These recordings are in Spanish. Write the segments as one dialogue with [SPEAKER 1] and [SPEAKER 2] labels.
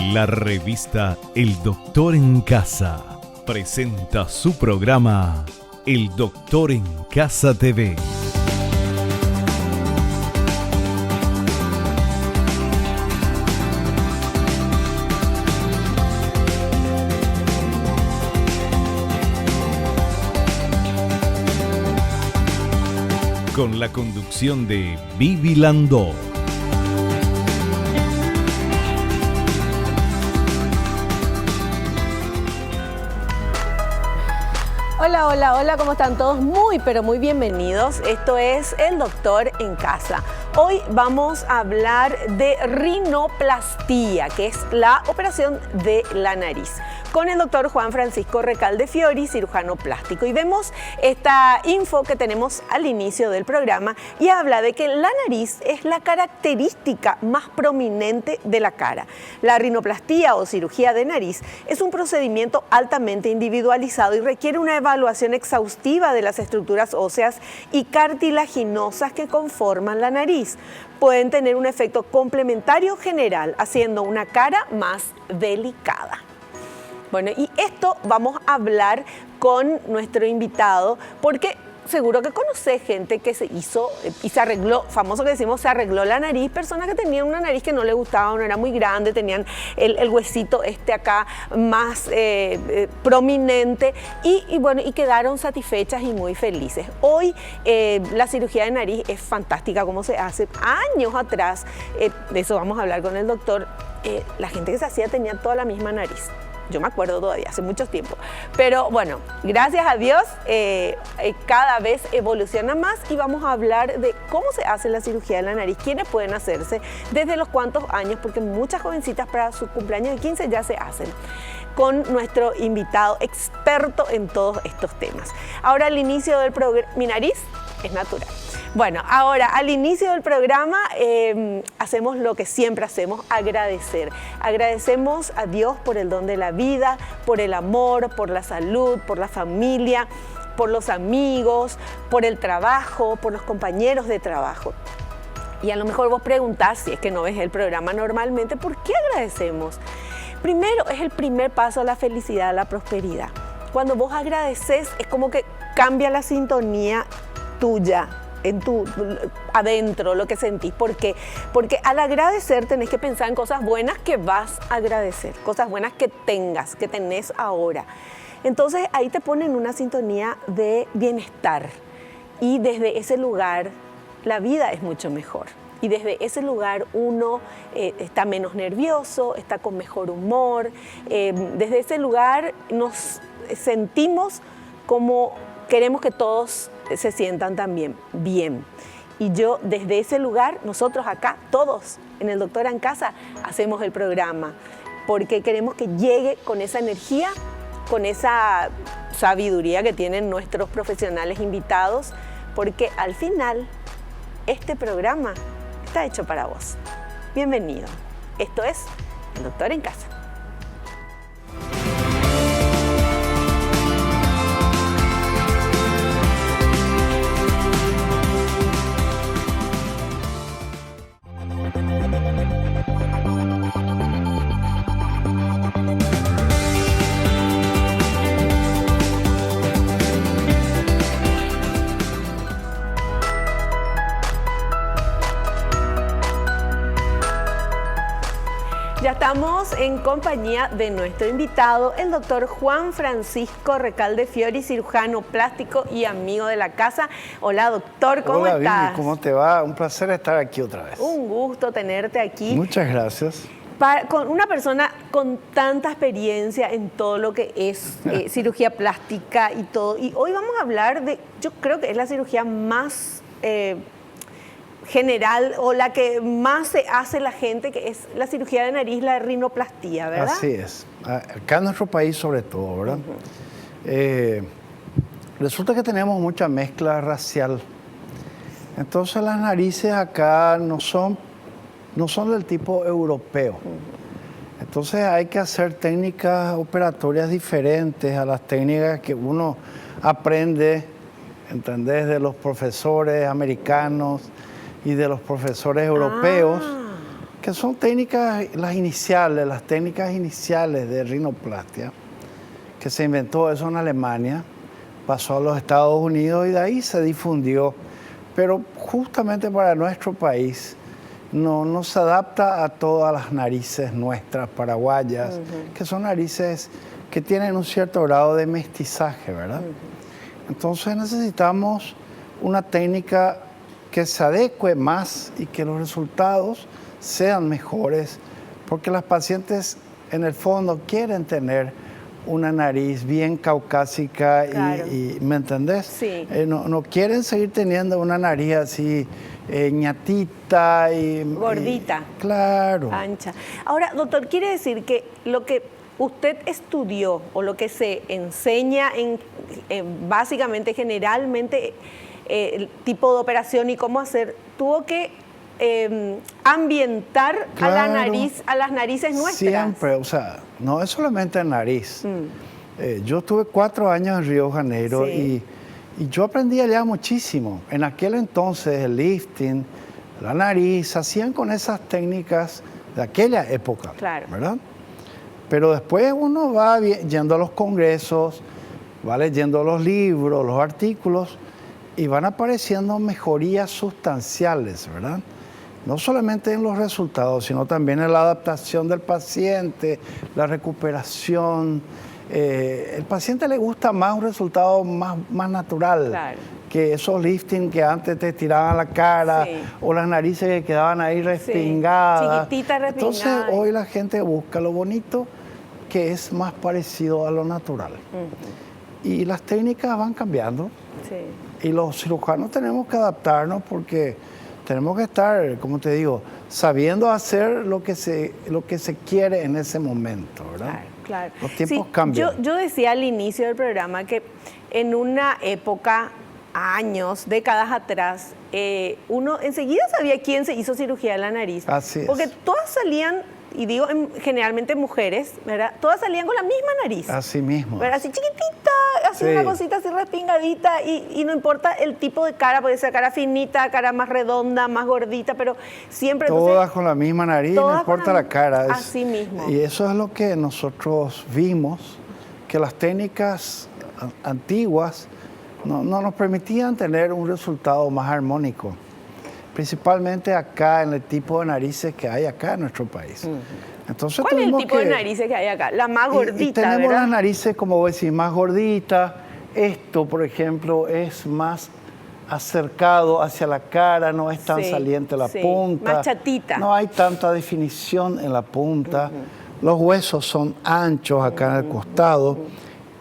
[SPEAKER 1] La revista El Doctor en Casa presenta su programa El Doctor en Casa TV. Con la conducción de Vivi Landó.
[SPEAKER 2] Hola, hola, hola, ¿cómo están todos? Muy, pero muy bienvenidos. Esto es El Doctor en Casa. Hoy vamos a hablar de rinoplastía, que es la operación de la nariz, con el doctor Juan Francisco Recalde Fiori, cirujano plástico. Y vemos esta info que tenemos al inicio del programa y habla de que la nariz es la característica más prominente de la cara. La rinoplastía o cirugía de nariz es un procedimiento altamente individualizado y requiere una evaluación exhaustiva de las estructuras óseas y cartilaginosas que conforman la nariz. Pueden tener un efecto complementario general, haciendo una cara más delicada. Bueno, y esto vamos a hablar con nuestro invitado, porque seguro que conocés gente que se hizo y se arregló, famoso que decimos, se arregló la nariz, personas que tenían una nariz que no les gustaba, no era muy grande, tenían el huesito acá más prominente y bueno, y quedaron satisfechas y muy felices. Hoy la cirugía de nariz es fantástica como se hace. Años atrás, de eso vamos a hablar con el doctor, la gente que se hacía tenía toda la misma nariz. Yo me acuerdo todavía, hace mucho tiempo. Pero bueno, gracias a Dios, cada vez evoluciona más y vamos a hablar de cómo se hace la cirugía de la nariz, quiénes pueden hacerse, desde los cuántos años, porque muchas jovencitas para su cumpleaños de 15 ya se hacen, con nuestro invitado experto en todos estos temas. Ahora al inicio del programa, mi nariz es natural. Bueno, ahora al inicio del programa hacemos lo que siempre hacemos, agradecer. Agradecemos a Dios por el don de la vida, por el amor, por la salud, por la familia, por los amigos, por el trabajo, por los compañeros de trabajo. Y a lo mejor vos preguntás, si es que no ves el programa normalmente, ¿por qué agradecemos? Primero, es el primer paso a la felicidad, a la prosperidad. Cuando vos agradeces, es como que cambia la sintonía tuya, en tu adentro, lo que sentís. ¿Por qué? Porque al agradecer tenés que pensar en cosas buenas que vas a agradecer, cosas buenas que tenés ahora. Entonces ahí te pone en una sintonía de bienestar y desde ese lugar la vida es mucho mejor. Y desde ese lugar uno está menos nervioso, está con mejor humor. Desde ese lugar nos sentimos como queremos que todos se sientan también bien. Y yo desde ese lugar, nosotros acá, todos en El Doctor en Casa, hacemos el programa, porque queremos que llegue con esa energía, con esa sabiduría que tienen nuestros profesionales invitados, porque al final este programa está hecho para vos. Bienvenido. Esto es El Doctor en Casa. Ya estamos en compañía de nuestro invitado, el doctor Juan Francisco Recalde Fiori, cirujano plástico y amigo de la casa. Hola, doctor, ¿cómo estás?
[SPEAKER 3] Hola, Vivi, ¿cómo te va? Un placer estar aquí otra vez.
[SPEAKER 2] Un gusto tenerte aquí.
[SPEAKER 3] Muchas gracias.
[SPEAKER 2] Con una persona con tanta experiencia en todo lo que es cirugía plástica y todo. Y hoy vamos a hablar de, yo creo que es la cirugía más general o la que más se hace la gente, que es la cirugía de nariz, la rinoplastía, ¿verdad?
[SPEAKER 3] Así es. Acá en nuestro país sobre todo, ¿verdad? Resulta que tenemos mucha mezcla racial. Entonces las narices acá no son del tipo europeo. Entonces hay que hacer técnicas operatorias diferentes a las técnicas que uno aprende, ¿entendés? De los profesores americanos y de los profesores europeos, que son técnicas, las técnicas iniciales de rinoplastia, que se inventó eso en Alemania, pasó a los Estados Unidos y de ahí se difundió. Pero justamente para nuestro país no se adapta a todas las narices nuestras paraguayas, que son narices que tienen un cierto grado de mestizaje, ¿verdad? Entonces necesitamos una técnica que se adecue más y que los resultados sean mejores, porque las pacientes en el fondo quieren tener una nariz bien caucásica
[SPEAKER 2] Claro.
[SPEAKER 3] y ¿me entendés?
[SPEAKER 2] Sí.
[SPEAKER 3] No quieren seguir teniendo una nariz así ñatita y...
[SPEAKER 2] Gordita.
[SPEAKER 3] Claro.
[SPEAKER 2] Ancha. Ahora, doctor, ¿quiere decir que lo que usted estudió o lo que se enseña básicamente, generalmente, el tipo de operación y cómo hacer, tuvo que ambientar
[SPEAKER 3] Claro.
[SPEAKER 2] a las narices nuestras?
[SPEAKER 3] Siempre, o sea, no es solamente nariz. Yo estuve 4 años en Río de Janeiro
[SPEAKER 2] Sí.
[SPEAKER 3] y yo aprendí allá muchísimo. En aquel entonces el lifting, la nariz, hacían con esas técnicas de aquella época,
[SPEAKER 2] Claro.
[SPEAKER 3] ¿verdad? Pero después uno va yendo a los congresos, va leyendo los libros, los artículos, y van apareciendo mejorías sustanciales, ¿verdad? No solamente en los resultados, sino también en la adaptación del paciente, la recuperación. El paciente le gusta más un resultado más natural,
[SPEAKER 2] Claro.
[SPEAKER 3] que esos lifting que antes te tiraban la cara,
[SPEAKER 2] Sí.
[SPEAKER 3] o las narices que quedaban ahí respingadas.
[SPEAKER 2] chiquititas, respingadas.
[SPEAKER 3] Entonces hoy la gente busca lo bonito, que es más parecido a lo natural. Y las técnicas van cambiando.
[SPEAKER 2] Sí.
[SPEAKER 3] Y los cirujanos tenemos que adaptarnos porque tenemos que estar, como te digo, sabiendo hacer lo que se quiere en ese momento, ¿verdad?
[SPEAKER 2] Claro, claro.
[SPEAKER 3] Los tiempos
[SPEAKER 2] Sí,
[SPEAKER 3] cambian.
[SPEAKER 2] Yo decía al inicio del programa que en una época, años, décadas atrás, uno enseguida sabía quién se hizo cirugía de la nariz.
[SPEAKER 3] Así es.
[SPEAKER 2] Porque todas salían, y digo generalmente mujeres, ¿verdad? Todas salían con la misma nariz.
[SPEAKER 3] Así mismo.
[SPEAKER 2] ¿Verdad? Así chiquitita, así
[SPEAKER 3] Sí.
[SPEAKER 2] una cosita así respingadita, y no importa el tipo de cara, puede ser cara finita, cara más redonda, más gordita, pero siempre...
[SPEAKER 3] Todas
[SPEAKER 2] entonces,
[SPEAKER 3] con la misma nariz, no
[SPEAKER 2] todas con
[SPEAKER 3] importa
[SPEAKER 2] la-
[SPEAKER 3] la cara.
[SPEAKER 2] así mismo.
[SPEAKER 3] Y eso es lo que nosotros vimos, que las técnicas antiguas no nos permitían tener un resultado más armónico. Principalmente acá en el tipo de narices que hay acá en nuestro país. Entonces,
[SPEAKER 2] ¿Cuál es el
[SPEAKER 3] tuvimos
[SPEAKER 2] tipo de
[SPEAKER 3] que-
[SPEAKER 2] narices que hay acá? La más
[SPEAKER 3] y
[SPEAKER 2] gordita,
[SPEAKER 3] tenemos
[SPEAKER 2] ¿verdad?
[SPEAKER 3] las narices, como vos decís, más gorditas. Esto, por ejemplo, es más acercado hacia la cara, no es tan
[SPEAKER 2] Sí,
[SPEAKER 3] saliente la
[SPEAKER 2] sí,
[SPEAKER 3] punta.
[SPEAKER 2] más chatita.
[SPEAKER 3] No hay tanta definición en la punta. Los huesos son anchos acá en el costado.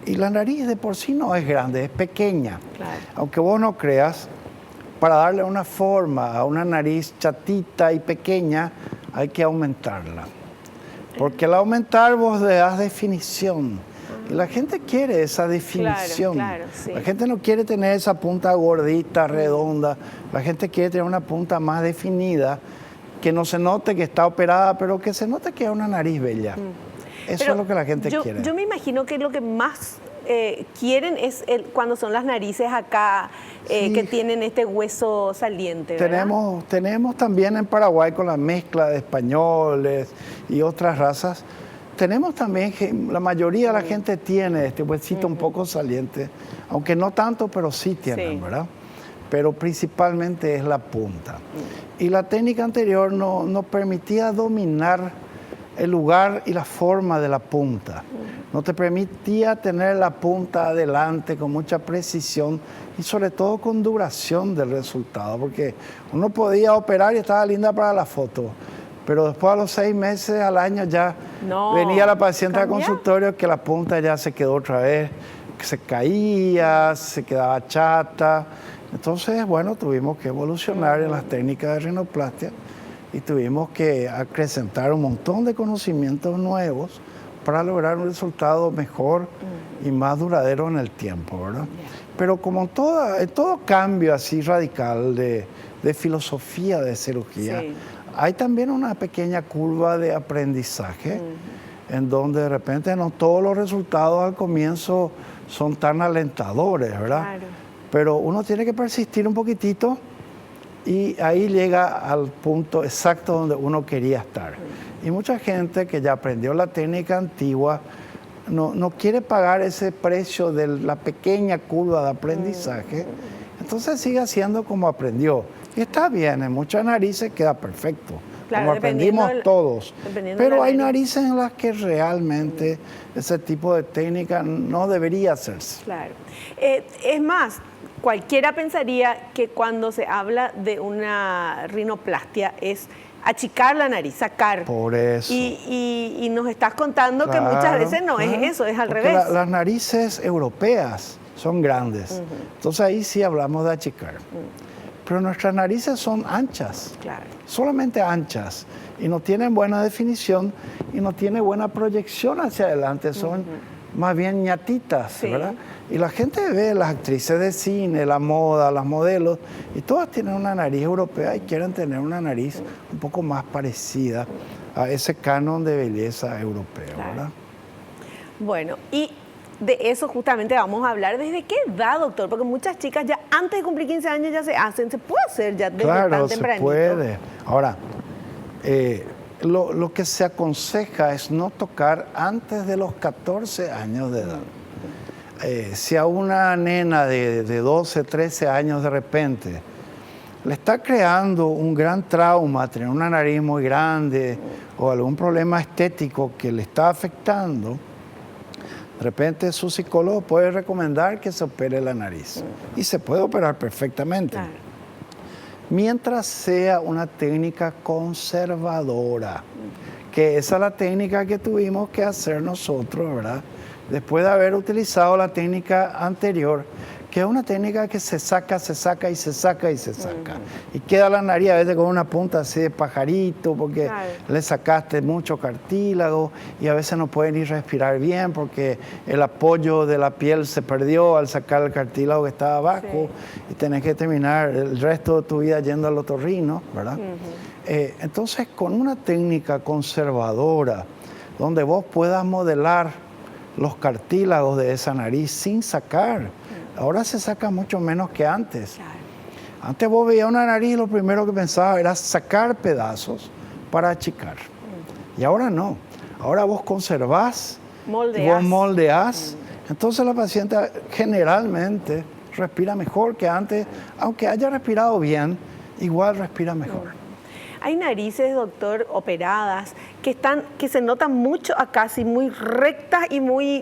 [SPEAKER 3] Y la nariz de por sí no es grande, es pequeña.
[SPEAKER 2] Claro.
[SPEAKER 3] Aunque vos no creas, para darle una forma a una nariz chatita y pequeña, hay que aumentarla. Porque al aumentar vos le das definición. Y la gente quiere esa definición.
[SPEAKER 2] claro, sí.
[SPEAKER 3] La gente no quiere tener esa punta gordita, redonda. La gente quiere tener una punta más definida, que no se note que está operada, pero que se note que es una nariz bella. Eso
[SPEAKER 2] Pero
[SPEAKER 3] es lo que la gente
[SPEAKER 2] yo,
[SPEAKER 3] quiere.
[SPEAKER 2] Yo me imagino que lo que más quieren es cuando son las narices acá,
[SPEAKER 3] Sí.
[SPEAKER 2] que tienen este hueso saliente, ¿verdad?
[SPEAKER 3] Tenemos también en Paraguay, con la mezcla de españoles y otras razas, tenemos también que la mayoría de la gente tiene este huesito un poco saliente, aunque no tanto, pero sí tienen,
[SPEAKER 2] Sí.
[SPEAKER 3] ¿verdad? Pero principalmente es la punta. Y la técnica anterior no permitía dominar el lugar y la forma de la punta. No te permitía tener la punta adelante con mucha precisión y sobre todo con duración del resultado, porque uno podía operar y estaba linda para la foto, pero después a los 6 meses, al año ya
[SPEAKER 2] No,
[SPEAKER 3] venía la paciente al
[SPEAKER 2] ¿cambia?
[SPEAKER 3] consultorio que la punta ya se quedó otra vez, que se caía, se quedaba chata. Entonces, bueno, tuvimos que evolucionar en las técnicas de rinoplastia y tuvimos que acrecentar un montón de conocimientos nuevos para lograr un resultado mejor y más duradero en el tiempo, ¿verdad? Pero como en todo cambio así radical de filosofía de cirugía,
[SPEAKER 2] Sí.
[SPEAKER 3] hay también una pequeña curva de aprendizaje en donde de repente no todos los resultados al comienzo son tan alentadores, ¿verdad?
[SPEAKER 2] Claro.
[SPEAKER 3] Pero uno tiene que persistir un poquitito y ahí llega al punto exacto donde uno quería estar. Y mucha gente que ya aprendió la técnica antigua no quiere pagar ese precio de la pequeña curva de aprendizaje, entonces sigue haciendo como aprendió. Y está bien, en muchas narices queda perfecto,
[SPEAKER 2] Claro,
[SPEAKER 3] como aprendimos todos. Pero hay
[SPEAKER 2] nariz.
[SPEAKER 3] narices en las que realmente ese tipo de técnica no debería hacerse.
[SPEAKER 2] Claro. Es más, cualquiera pensaría que cuando se habla de una rinoplastia es achicar la nariz, sacar.
[SPEAKER 3] Por eso.
[SPEAKER 2] Y nos estás contando que muchas veces no es eso, es al
[SPEAKER 3] Porque
[SPEAKER 2] revés.
[SPEAKER 3] las narices europeas son grandes. Entonces ahí sí hablamos de achicar. Pero nuestras narices son anchas.
[SPEAKER 2] Claro.
[SPEAKER 3] Solamente anchas. Y no tienen buena definición y no tienen buena proyección hacia adelante. Son más bien ñatitas,
[SPEAKER 2] Sí.
[SPEAKER 3] ¿verdad? Y la gente ve las actrices de cine, la moda, las modelos, y todas tienen una nariz europea y quieren tener una nariz un poco más parecida a ese canon de belleza europeo,
[SPEAKER 2] Claro.
[SPEAKER 3] ¿verdad?
[SPEAKER 2] Bueno, y de eso justamente vamos a hablar. ¿Desde qué edad, doctor? Porque muchas chicas ya antes de cumplir 15 años ya se hacen. ¿Se puede hacer ya desde
[SPEAKER 3] Claro,
[SPEAKER 2] tan
[SPEAKER 3] se
[SPEAKER 2] tempranito?
[SPEAKER 3] puede. Ahora, lo que se aconseja es no tocar antes de los 14 años de edad. Si a una nena de 12, 13 años de repente le está creando un gran trauma, tener una nariz muy grande o algún problema estético que le está afectando, de repente su psicólogo puede recomendar que se opere la nariz. Y se puede operar perfectamente.
[SPEAKER 2] Claro.
[SPEAKER 3] Mientras sea una técnica conservadora, que esa es la técnica que tuvimos que hacer nosotros, ¿verdad? Después de haber utilizado la técnica anterior, que es una técnica que se saca y se saca y se saca. Y queda la nariz a veces con una punta así de pajarito porque
[SPEAKER 2] Claro.
[SPEAKER 3] le sacaste mucho cartílago y a veces no pueden ni respirar bien porque el apoyo de la piel se perdió al sacar el cartílago que estaba abajo y tenés que terminar el resto de tu vida yendo al otorrino, ¿verdad? Entonces, con una técnica conservadora donde vos puedas modelar los cartílagos de esa nariz sin sacar. Ahora se saca mucho menos que antes.
[SPEAKER 2] Claro.
[SPEAKER 3] Antes vos veías una nariz y lo primero que pensabas era sacar pedazos para achicar. Y ahora no. Ahora vos conservás,
[SPEAKER 2] Moldeás.
[SPEAKER 3] vos moldeás. Entonces la paciente generalmente respira mejor que antes. Aunque haya respirado bien, igual respira mejor.
[SPEAKER 2] Hay narices, doctor, operadas que se notan mucho acá, así muy rectas y muy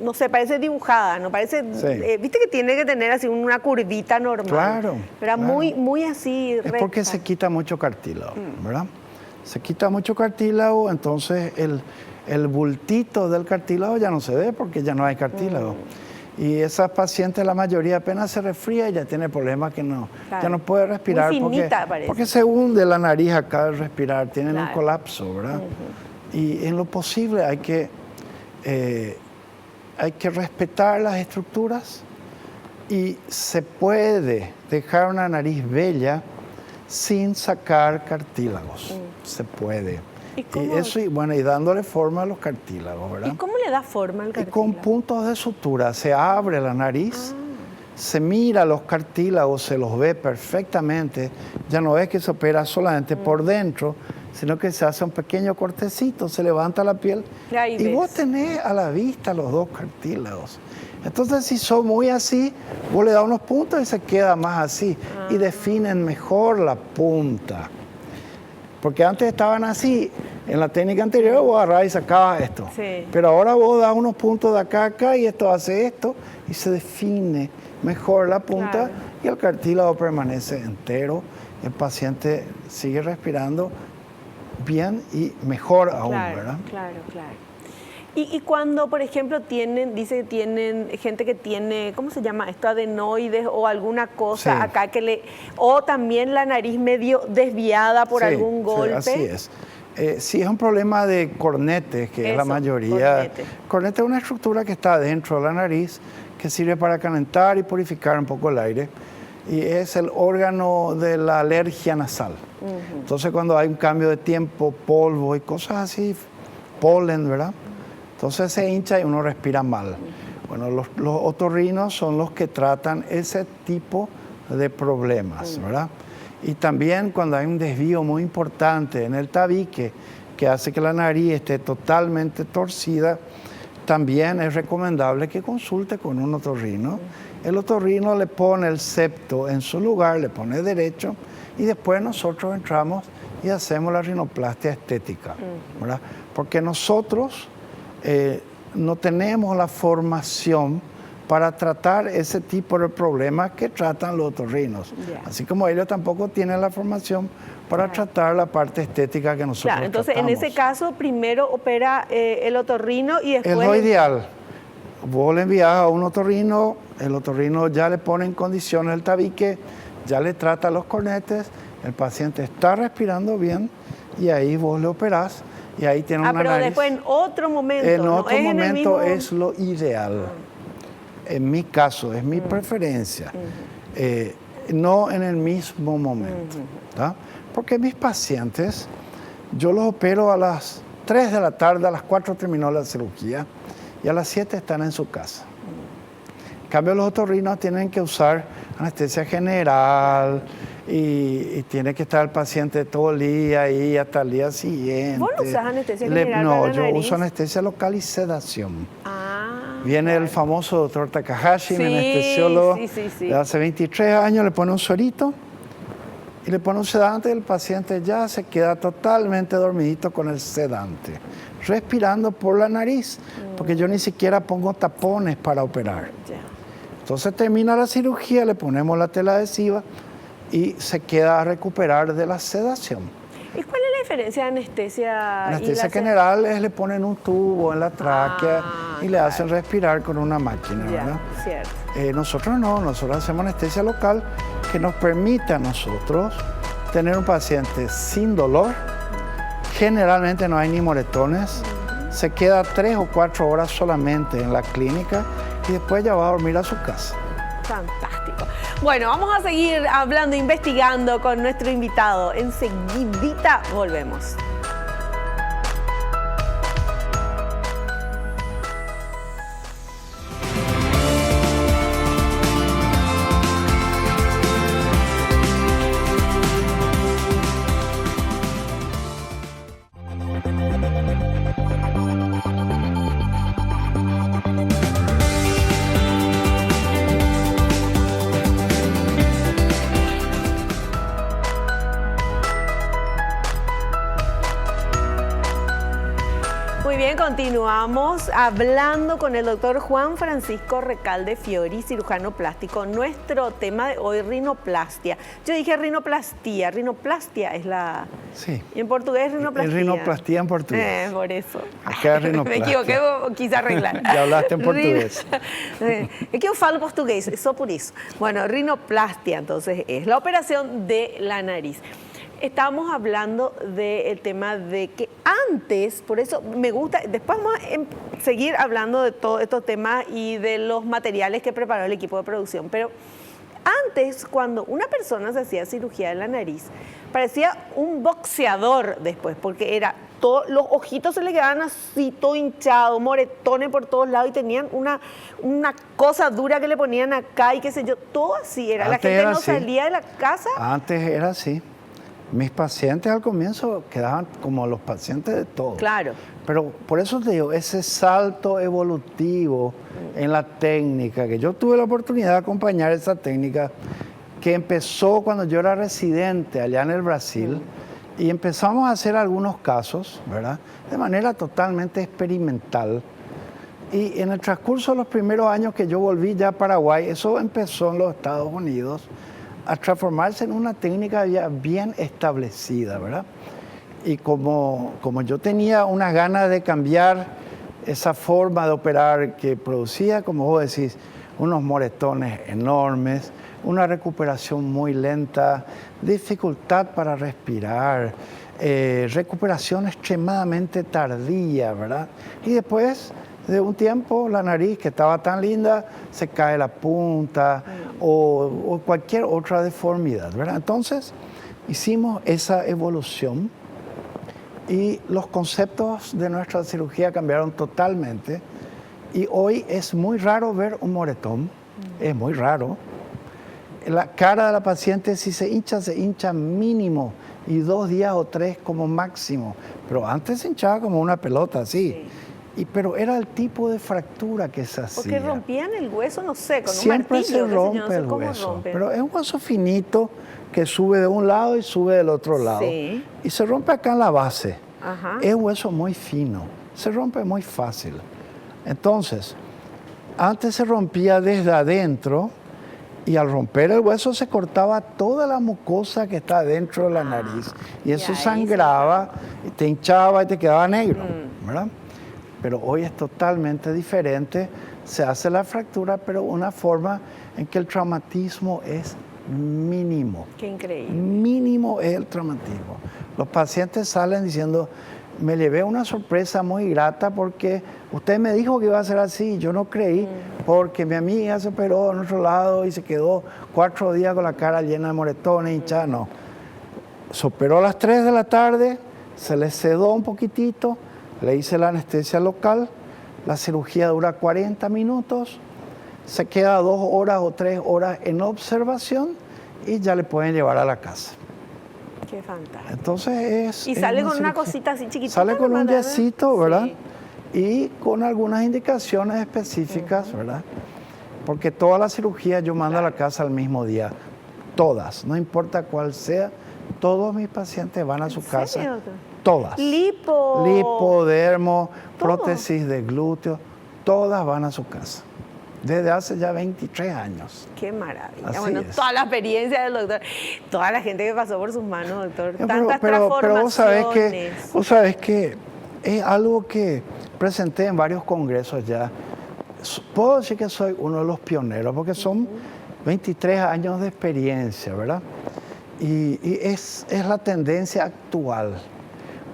[SPEAKER 2] no sé, parece dibujada, ¿no? Parece,
[SPEAKER 3] Sí.
[SPEAKER 2] viste que tiene que tener así una curvita normal.
[SPEAKER 3] Claro,
[SPEAKER 2] ¿Verdad?
[SPEAKER 3] claro.
[SPEAKER 2] Muy así
[SPEAKER 3] Es
[SPEAKER 2] recta.
[SPEAKER 3] porque se quita mucho cartílago, ¿verdad? Se quita mucho cartílago, entonces el bultito del cartílago ya no se ve porque ya no hay cartílago. Y esas pacientes, la mayoría apenas se resfría y ya tiene problemas que
[SPEAKER 2] Claro.
[SPEAKER 3] ya no puede respirar
[SPEAKER 2] Muy finita, parece.
[SPEAKER 3] porque se hunde la nariz acá al respirar, tienen un
[SPEAKER 2] Claro.
[SPEAKER 3] colapso, ¿verdad? Y en lo posible hay que respetar las estructuras y se puede dejar una nariz bella sin sacar cartílagos. Se puede.
[SPEAKER 2] ¿Y cómo?
[SPEAKER 3] Y dándole forma a los cartílagos, ¿verdad?
[SPEAKER 2] ¿Y cómo le da forma al
[SPEAKER 3] Y
[SPEAKER 2] cartílago?
[SPEAKER 3] con puntos de sutura se abre la nariz, se mira los cartílagos, se los ve perfectamente. Ya no es que se opera solamente por dentro, sino que se hace un pequeño cortecito, se levanta la piel
[SPEAKER 2] Ahí
[SPEAKER 3] y
[SPEAKER 2] ves.
[SPEAKER 3] vos tenés a la vista los dos cartílagos. Entonces, si son muy así, vos le das unos puntos y se queda más así. Y definen mejor la punta. Porque antes estaban así, en la técnica anterior vos agarrabas y sacabas esto.
[SPEAKER 2] Sí.
[SPEAKER 3] Pero ahora vos das unos puntos de acá a acá y esto hace esto y se define mejor la punta
[SPEAKER 2] Claro.
[SPEAKER 3] y el cartílago permanece entero. El paciente sigue respirando bien y mejor aún,
[SPEAKER 2] Claro,
[SPEAKER 3] ¿verdad?
[SPEAKER 2] claro. Y cuando, por ejemplo, dice que tienen gente que tiene, ¿cómo se llama esto? Adenoides o alguna cosa
[SPEAKER 3] Sí.
[SPEAKER 2] acá o también la nariz medio desviada por
[SPEAKER 3] Sí,
[SPEAKER 2] algún golpe.
[SPEAKER 3] Sí, así es. Si es un problema de cornetes, que es la
[SPEAKER 2] Eso,
[SPEAKER 3] mayoría.
[SPEAKER 2] cornete.
[SPEAKER 3] Cornete es una estructura que está dentro de la nariz, que sirve para calentar y purificar un poco el aire. Y es el órgano de la alergia nasal. Entonces, cuando hay un cambio de tiempo, polvo y cosas así, polen, ¿verdad? Entonces se hincha y uno respira mal. Bueno, los otorrinos son los que tratan ese tipo de problemas, ¿verdad? Y también cuando hay un desvío muy importante en el tabique que hace que la nariz esté totalmente torcida, también es recomendable que consulte con un otorrino. El otorrino le pone el septo en su lugar, le pone derecho y después nosotros entramos y hacemos la rinoplastia estética, ¿verdad? Porque nosotros no tenemos la formación para tratar ese tipo de problemas que tratan los otorrinos.
[SPEAKER 2] Yeah.
[SPEAKER 3] Así como ellos tampoco tienen la formación para tratar la parte estética que nosotros
[SPEAKER 2] Claro, entonces
[SPEAKER 3] tratamos.
[SPEAKER 2] en ese caso primero opera el otorrino y después...
[SPEAKER 3] Es lo ideal. Vos le envías a un otorrino, el otorrino ya le pone en condiciones el tabique, ya le trata los cornetes, el paciente está respirando bien y ahí vos le operás y ahí tiene una
[SPEAKER 2] pero
[SPEAKER 3] nariz.
[SPEAKER 2] después en otro momento.
[SPEAKER 3] En
[SPEAKER 2] ¿no?
[SPEAKER 3] otro
[SPEAKER 2] ¿Es en el
[SPEAKER 3] momento
[SPEAKER 2] mismo?
[SPEAKER 3] es lo ideal. En mi caso, es mi preferencia. No en el mismo momento. ¿Tá? Porque mis pacientes, yo los opero a las 3 de la tarde, a las 4 terminó la cirugía y a las 7 están en su casa. En cambio, los otorrinos tienen que usar anestesia general y tiene que estar el paciente todo el día ahí hasta el día siguiente.
[SPEAKER 2] ¿Vos no usás anestesia general
[SPEAKER 3] No,
[SPEAKER 2] para la
[SPEAKER 3] yo
[SPEAKER 2] nariz?
[SPEAKER 3] uso anestesia local y sedación.
[SPEAKER 2] Ah,
[SPEAKER 3] Viene
[SPEAKER 2] claro.
[SPEAKER 3] el famoso doctor Takahashi,
[SPEAKER 2] Sí,
[SPEAKER 3] mi anestesiólogo,
[SPEAKER 2] sí.
[SPEAKER 3] de hace 23 años, le pone un suerito y le pone un sedante y el paciente ya se queda totalmente dormidito con el sedante, respirando por la nariz, porque yo ni siquiera pongo tapones para operar.
[SPEAKER 2] Ya.
[SPEAKER 3] Entonces termina la cirugía, le ponemos la tela adhesiva y se queda a recuperar de la sedación.
[SPEAKER 2] ¿Y cuál es la diferencia de anestesia?
[SPEAKER 3] Anestesia general es le ponen un tubo en la tráquea y le hacen respirar con una máquina, ¿verdad?
[SPEAKER 2] Ya, cierto.
[SPEAKER 3] Nosotros no, nosotros hacemos anestesia local que nos permite a nosotros tener un paciente sin dolor. Generalmente no hay ni moretones. Se queda 3 o 4 horas solamente en la clínica y después ya va a dormir a su casa.
[SPEAKER 2] Fantástico. Bueno, vamos a seguir hablando, investigando con nuestro invitado. Enseguidita volvemos. Muy bien, continuamos hablando con el doctor Juan Francisco Recalde Fiori, cirujano plástico. Nuestro tema de hoy, rinoplastia. Yo dije rinoplastia. Rinoplastia es la...
[SPEAKER 3] Sí.
[SPEAKER 2] ¿Y en portugués rinoplastia?
[SPEAKER 3] Es rinoplastia en portugués.
[SPEAKER 2] Por eso.
[SPEAKER 3] Acá es rinoplastia.
[SPEAKER 2] Me equivoqué, quise arreglar.
[SPEAKER 3] Ya hablaste en portugués.
[SPEAKER 2] Es que yo falo portugués, eso por eso. Bueno, rinoplastia, entonces, es la operación de la nariz. Estábamos hablando del tema de que antes, por eso me gusta, después vamos a seguir hablando de todos estos temas y de los materiales que preparó el equipo de producción, pero antes, cuando una persona se hacía cirugía de la nariz, parecía un boxeador después, porque era todo, los ojitos se le quedaban así, todo hinchado, moretones por todos lados y tenían una cosa dura que le ponían acá y qué sé yo, todo así era. La
[SPEAKER 3] Antes
[SPEAKER 2] gente
[SPEAKER 3] era
[SPEAKER 2] no
[SPEAKER 3] así.
[SPEAKER 2] salía de la casa.
[SPEAKER 3] Antes era así. Mis pacientes al comienzo quedaban como los pacientes de todos.
[SPEAKER 2] Claro.
[SPEAKER 3] Pero por eso te digo, ese salto evolutivo en la técnica, que yo tuve la oportunidad de acompañar esa técnica, que empezó cuando yo era residente allá en el Brasil, y empezamos a hacer algunos casos, ¿verdad? De manera totalmente experimental. Y en el transcurso de los primeros años que yo volví ya a Paraguay, eso empezó en los Estados Unidos, a transformarse en una técnica ya bien establecida, ¿verdad? Y como yo tenía unas ganas de cambiar esa forma de operar que producía, como vos decís, unos moretones enormes, una recuperación muy lenta, dificultad para respirar, recuperación extremadamente tardía, ¿verdad? Y después de un tiempo la nariz que estaba tan linda se cae la punta o cualquier otra deformidad, ¿verdad? Entonces hicimos esa evolución y los conceptos de nuestra cirugía cambiaron totalmente y hoy es muy raro ver un moretón, es muy raro. La cara de la paciente, si se hincha mínimo y 2 días o 3 como máximo. Pero antes se hinchaba como una pelota, así. Pero era el tipo de fractura que se hacía.
[SPEAKER 2] Porque rompían el hueso, no sé, con
[SPEAKER 3] Siempre
[SPEAKER 2] un martillo.
[SPEAKER 3] se rompe
[SPEAKER 2] no sé
[SPEAKER 3] el
[SPEAKER 2] cómo
[SPEAKER 3] hueso,
[SPEAKER 2] rompen.
[SPEAKER 3] pero es un hueso finito que sube de un lado y sube del otro lado.
[SPEAKER 2] Sí.
[SPEAKER 3] Y se rompe acá en la base.
[SPEAKER 2] Ajá.
[SPEAKER 3] Es un hueso muy fino, se rompe muy fácil. Entonces, antes se rompía desde adentro y al romper el hueso se cortaba toda la mucosa que está dentro de la nariz. Y eso
[SPEAKER 2] y ahí
[SPEAKER 3] sangraba, y te hinchaba y te quedaba negro, ¿verdad? Pero hoy es totalmente diferente. Se hace la fractura, pero de una forma en que el traumatismo es mínimo.
[SPEAKER 2] Qué increíble.
[SPEAKER 3] Mínimo es el traumatismo. Los pacientes salen diciendo, me llevé una sorpresa muy grata porque usted me dijo que iba a ser así, yo no creí, porque mi amiga se operó en otro lado y se quedó 4 días con la cara llena de moretones, hinchada, no. Se operó a las 3 de la tarde, se le sedó un poquitito, le hice la anestesia local, la cirugía dura 40 minutos, se queda 2 horas o 3 horas en observación y ya le pueden llevar a la casa.
[SPEAKER 2] Qué fantástico.
[SPEAKER 3] Entonces
[SPEAKER 2] Y sale con una cosita así chiquitita.
[SPEAKER 3] Sale con un yesito, ¿verdad?
[SPEAKER 2] Sí.
[SPEAKER 3] Y con algunas indicaciones específicas, ¿verdad? Porque toda la cirugía yo mando a la casa al mismo día. Todas, no importa cuál sea, todos mis pacientes van a su casa.
[SPEAKER 2] Doctor?
[SPEAKER 3] Todas. Lipodermo,
[SPEAKER 2] ¿Todo?
[SPEAKER 3] prótesis de glúteo, todas van a su casa. Desde hace ya 23 años.
[SPEAKER 2] Qué maravilla.
[SPEAKER 3] Así
[SPEAKER 2] Bueno,
[SPEAKER 3] es.
[SPEAKER 2] toda la experiencia del doctor, toda la gente que pasó por sus manos, doctor,
[SPEAKER 3] Pero
[SPEAKER 2] tantas transformaciones.
[SPEAKER 3] vos sabés que es algo que presenté en varios congresos ya. Puedo decir que soy uno de los pioneros, porque son 23 años de experiencia, ¿verdad? Y es la tendencia actual.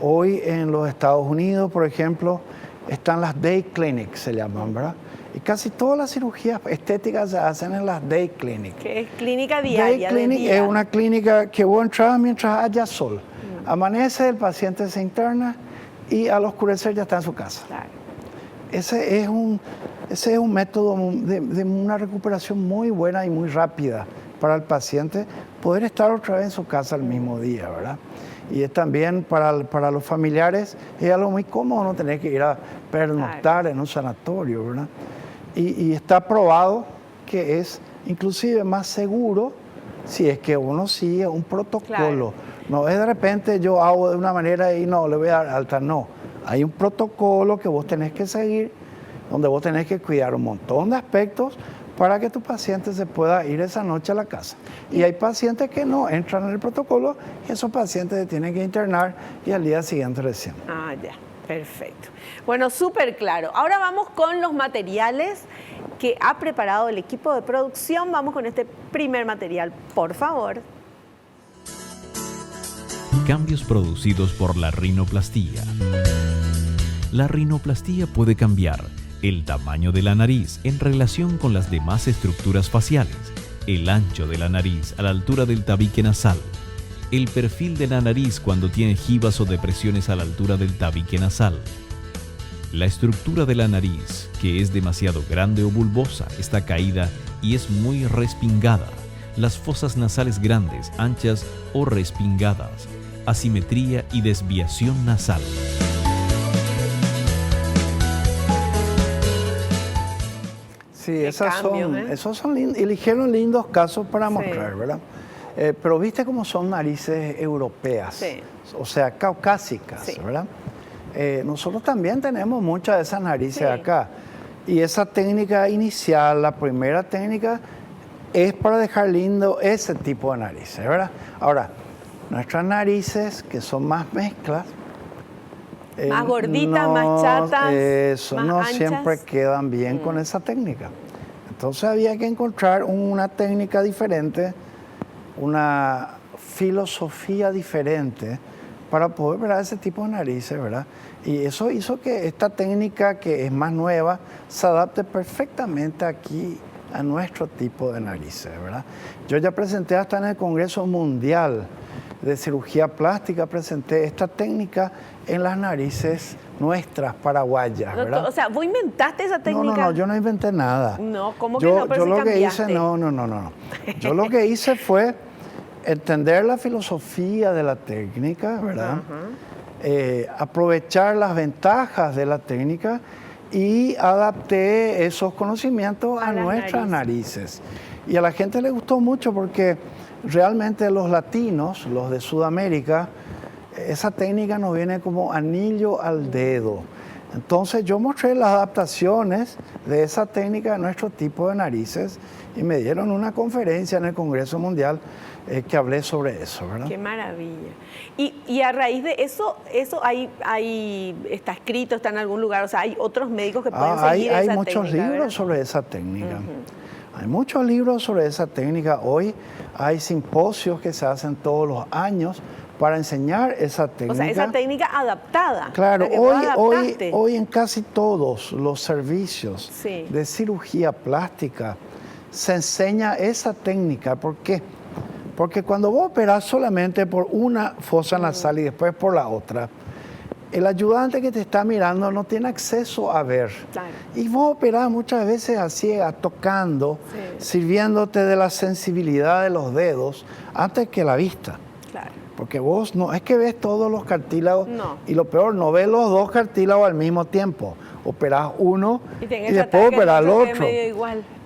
[SPEAKER 3] Hoy en los Estados Unidos, por ejemplo, están las day clinics, se llaman, ¿verdad? Y casi todas las cirugías estéticas se hacen en las day clinics.
[SPEAKER 2] Que es clínica diaria.
[SPEAKER 3] Day clinic es una clínica que vos entras mientras haya sol. Amanece, el paciente se interna y al oscurecer ya está en su casa.
[SPEAKER 2] Claro.
[SPEAKER 3] Ese es un método de una recuperación muy buena y muy rápida para el paciente poder estar otra vez en su casa el mismo día, ¿verdad? Y es también para los familiares, es algo muy cómodo no tener que ir a pernoctar en un sanatorio, ¿verdad? Y está probado que es inclusive más seguro si es que uno sigue un protocolo.
[SPEAKER 2] Claro.
[SPEAKER 3] No es de repente yo hago de una manera y no, le voy a dar alta, no. Hay un protocolo que vos tenés que seguir, donde vos tenés que cuidar un montón de aspectos para que tu paciente se pueda ir esa noche a la casa. Y hay pacientes que no entran en el protocolo y esos pacientes se tienen que internar y al día siguiente recién.
[SPEAKER 2] Ah, ya, perfecto. Bueno, súper claro. Ahora vamos con los materiales que ha preparado el equipo de producción. Vamos con este primer material, por favor.
[SPEAKER 1] Cambios producidos por la rinoplastía. La rinoplastía puede cambiar el tamaño de la nariz en relación con las demás estructuras faciales, el ancho de la nariz a la altura del tabique nasal, el perfil de la nariz cuando tiene jivas o depresiones a la altura del tabique nasal. La estructura de la nariz, que es demasiado grande o bulbosa, está caída y es muy respingada. Las fosas nasales grandes, anchas o respingadas. Asimetría y desviación nasal.
[SPEAKER 3] Sí, esos son eligieron lindos casos para mostrar, ¿verdad? Pero viste cómo son narices europeas, o sea, caucásicas, ¿verdad? Nosotros también tenemos muchas de esas narices acá. Y esa técnica inicial, la primera técnica, es para dejar lindo ese tipo de narices, ¿verdad? Ahora, nuestras narices, que son más mezclas,
[SPEAKER 2] más gorditas, más chatas,
[SPEAKER 3] eso,
[SPEAKER 2] más
[SPEAKER 3] no
[SPEAKER 2] anchas.
[SPEAKER 3] Siempre quedan bien con esa técnica. Entonces había que encontrar una técnica diferente, una filosofía diferente para poder ver ese tipo de narices, ¿verdad? Y eso hizo que esta técnica, que es más nueva, se adapte perfectamente aquí a nuestro tipo de narices, ¿verdad? Yo ya presenté hasta en el Congreso Mundial de cirugía plástica presenté esta técnica en las narices nuestras paraguayas, ¿verdad?
[SPEAKER 2] Doctor, o sea, ¿vos inventaste esa técnica?
[SPEAKER 3] No, yo no inventé nada.
[SPEAKER 2] No, ¿cómo que no? Pero
[SPEAKER 3] yo
[SPEAKER 2] sí
[SPEAKER 3] lo que
[SPEAKER 2] cambiaste.
[SPEAKER 3] hice, no. Yo lo que hice fue entender la filosofía de la técnica, ¿verdad? Aprovechar las ventajas de la técnica y adapté esos conocimientos a nuestras narices. Y a la gente le gustó mucho porque realmente los latinos, los de Sudamérica, esa técnica nos viene como anillo al dedo. Entonces yo mostré las adaptaciones de esa técnica a nuestro tipo de narices y me dieron una conferencia en el Congreso Mundial que hablé sobre eso, ¿verdad?
[SPEAKER 2] Qué maravilla. Y a raíz de eso está escrito, está en algún lugar, o sea, hay otros médicos que pueden seguir esa técnica.
[SPEAKER 3] Hay muchos libros sobre esa técnica. Hay muchos libros sobre esa técnica. Hoy hay simposios que se hacen todos los años para enseñar esa técnica.
[SPEAKER 2] O sea, esa técnica adaptada.
[SPEAKER 3] Claro, hoy en casi todos los servicios de cirugía plástica se enseña esa técnica. ¿Por qué? Porque cuando vos operás solamente por una fosa nasal y después por la otra, el ayudante que te está mirando no tiene acceso a ver.
[SPEAKER 2] Claro.
[SPEAKER 3] Y vos operás muchas veces a ciegas, tocando, sirviéndote de la sensibilidad de los dedos antes que la vista.
[SPEAKER 2] Claro.
[SPEAKER 3] Porque vos no es que ves todos los cartílagos y lo peor, no ves los dos cartílagos al mismo tiempo. Operás uno y después operás el otro.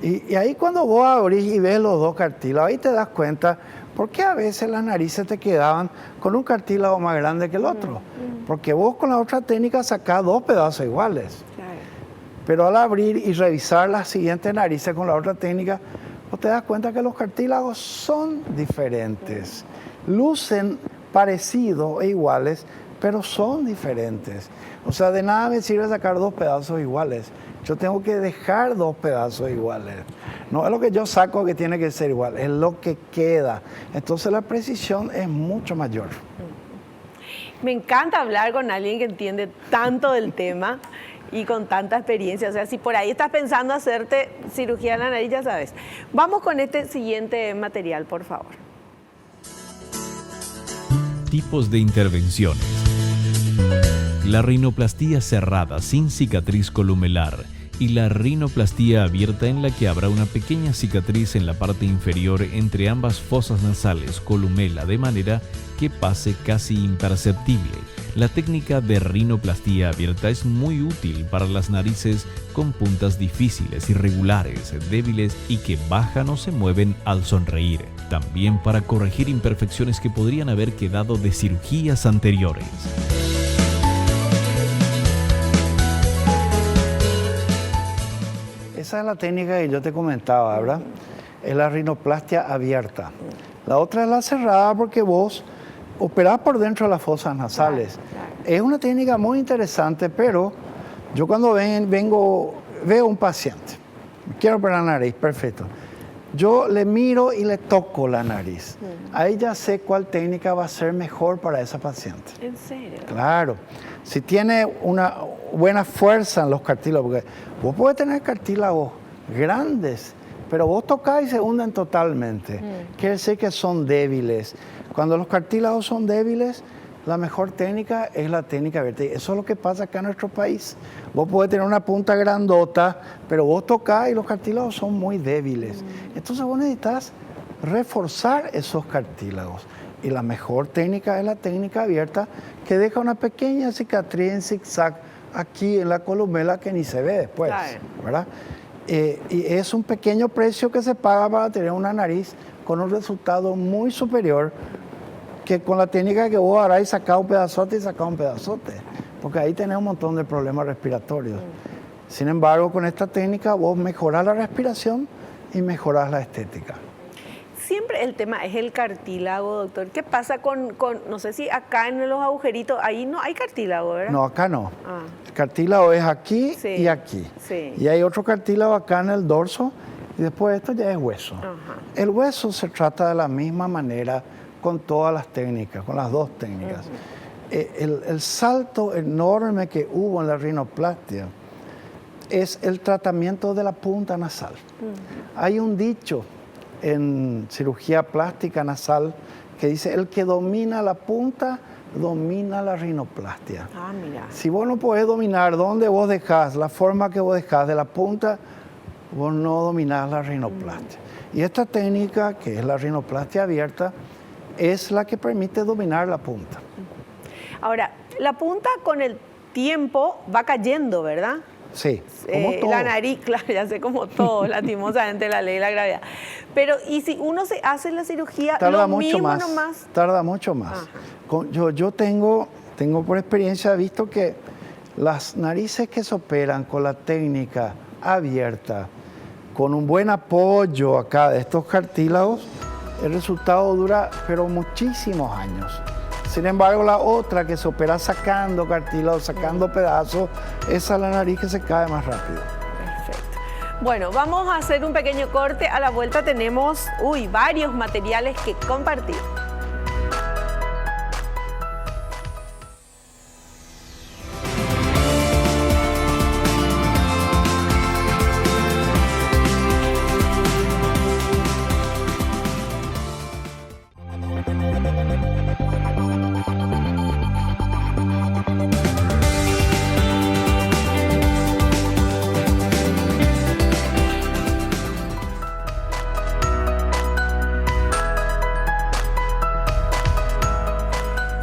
[SPEAKER 3] Y ahí cuando vos abrís y ves los dos cartílagos, ahí te das cuenta por qué a veces las narices te quedaban con un cartílago más grande que el otro. Porque vos con la otra técnica sacás dos pedazos iguales. Claro. Pero al abrir y revisar las siguientes narices con la otra técnica, vos te das cuenta que los cartílagos son diferentes. Lucen parecidos e iguales, pero son diferentes. O sea, de nada me sirve sacar dos pedazos iguales. Yo tengo que dejar dos pedazos iguales. No es lo que yo saco que tiene que ser igual, es lo que queda. Entonces la precisión es mucho mayor.
[SPEAKER 2] Me encanta hablar con alguien que entiende tanto del tema y con tanta experiencia. O sea, si por ahí estás pensando hacerte cirugía en la nariz, ya sabes. Vamos con este siguiente material, por favor.
[SPEAKER 1] Tipos de intervenciones. La rinoplastía cerrada sin cicatriz columelar y la rinoplastía abierta en la que habrá una pequeña cicatriz en la parte inferior entre ambas fosas nasales columela de manera que pase casi imperceptible. La técnica de rinoplastía abierta es muy útil para las narices con puntas difíciles, irregulares, débiles y que bajan o se mueven al sonreír. También para corregir imperfecciones que podrían haber quedado de cirugías anteriores.
[SPEAKER 3] Esa es la técnica que yo te comentaba, ¿verdad? Es la rinoplastia abierta. La otra es la cerrada porque vos operás por dentro de las fosas nasales. Es una técnica muy interesante, pero yo cuando veo un paciente, quiero operar la nariz, perfecto. Yo le miro y le toco la nariz. Ahí ya sé cuál técnica va a ser mejor para esa paciente.
[SPEAKER 2] ¿En serio?
[SPEAKER 3] Claro. Si tiene una buena fuerza en los cartílagos, porque vos podés tener cartílagos grandes, pero vos tocás y se hunden totalmente. Quiere decir que son débiles. Cuando los cartílagos son débiles, la mejor técnica es la técnica abierta. Eso es lo que pasa acá en nuestro país. Vos podés tener una punta grandota, pero vos tocás y los cartílagos son muy débiles. Entonces vos necesitas reforzar esos cartílagos. Y la mejor técnica es la técnica abierta, que deja una pequeña cicatriz en zigzag aquí en la columela que ni se ve después, ¿verdad? Y es un pequeño precio que se paga para tener una nariz con un resultado muy superior que con la técnica que vos harás y sacás un pedazote y sacás un pedazote, porque ahí tenés un montón de problemas respiratorios. Sin embargo, con esta técnica vos mejorás la respiración y mejorás la estética.
[SPEAKER 2] Siempre el tema es el cartílago, doctor. ¿Qué pasa con no sé si acá en los agujeritos, ahí no hay cartílago, ¿verdad?
[SPEAKER 3] No, acá no. El cartílago es aquí y aquí. Y hay otro cartílago acá en el dorso y después esto ya es hueso. El hueso se trata de la misma manera con todas las técnicas, con las dos técnicas. El salto enorme que hubo en la rinoplastia es el tratamiento de la punta nasal. Hay un dicho en cirugía plástica nasal que dice, el que domina la punta, domina la rinoplastia.
[SPEAKER 2] Ah, mira.
[SPEAKER 3] Si vos no podés dominar dónde vos dejás, la forma que vos dejás de la punta, vos no dominás la rinoplastia. Y esta técnica, que es la rinoplastia abierta, es la que permite dominar la punta.
[SPEAKER 2] Ahora, la punta con el tiempo va cayendo, ¿verdad?
[SPEAKER 3] Sí, como todo.
[SPEAKER 2] La nariz, claro, ya sé, como todo, lastimosamente la ley de la gravedad. Pero, ¿y si uno se hace la cirugía,
[SPEAKER 3] tarda
[SPEAKER 2] lo
[SPEAKER 3] mucho
[SPEAKER 2] mismo
[SPEAKER 3] más,
[SPEAKER 2] nomás?
[SPEAKER 3] tarda mucho más. Yo tengo por experiencia visto que las narices que se operan con la técnica abierta, con un buen apoyo acá de estos cartílagos, el resultado dura pero muchísimos años. Sin embargo, la otra que se opera sacando cartílagos, sacando pedazos, esa es la nariz que se cae más rápido.
[SPEAKER 2] Perfecto. Bueno, vamos a hacer un pequeño corte. A la vuelta tenemos, varios materiales que compartir.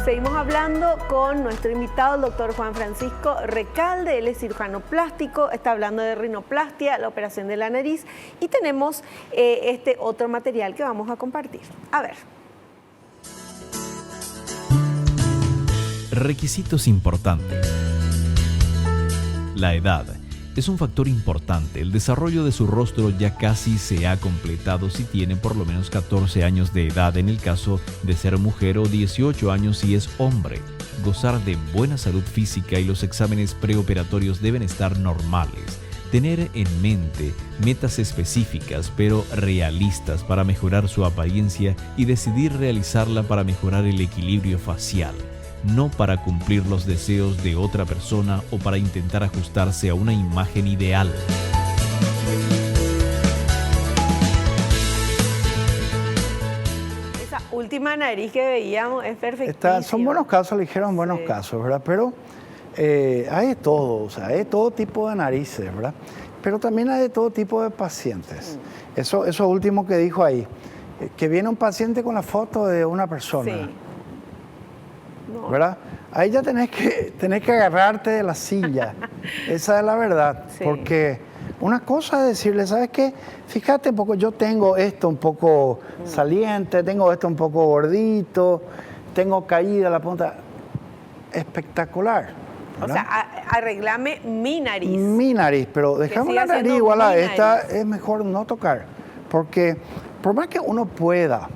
[SPEAKER 2] Seguimos hablando con nuestro invitado, el doctor Juan Francisco Recalde. Él es cirujano plástico, está hablando de rinoplastia, la operación de la nariz, y tenemos este otro material que vamos a compartir. A ver.
[SPEAKER 1] Requisitos importantes. La edad es un factor importante. El desarrollo de su rostro ya casi se ha completado si tiene por lo menos 14 años de edad en el caso de ser mujer o 18 años si es hombre. Gozar de buena salud física y los exámenes preoperatorios deben estar normales. Tener en mente metas específicas pero realistas para mejorar su apariencia y decidir realizarla para mejorar el equilibrio facial. No para cumplir los deseos de otra persona o para intentar ajustarse a una imagen ideal.
[SPEAKER 2] Esa última nariz que veíamos es perfectísima.
[SPEAKER 3] Son buenos casos, eligieron buenos casos, ¿verdad? Pero hay de todo, o sea, hay de todo tipo de narices, ¿verdad? Pero también hay de todo tipo de pacientes. Eso último que dijo ahí, que viene un paciente con la foto de una persona.
[SPEAKER 2] Sí. No.
[SPEAKER 3] ¿Verdad? Ahí ya tenés que agarrarte de la silla. Esa es la verdad. Sí. Porque una cosa es decirle, ¿sabes qué? Fíjate un poco, yo tengo esto un poco saliente, tengo esto un poco gordito, tengo caída la punta. Espectacular. ¿verdad?
[SPEAKER 2] O sea, arreglame mi nariz.
[SPEAKER 3] Mi nariz, pero dejamos la nariz igual a esta, es mejor no tocar. Porque por más que uno pueda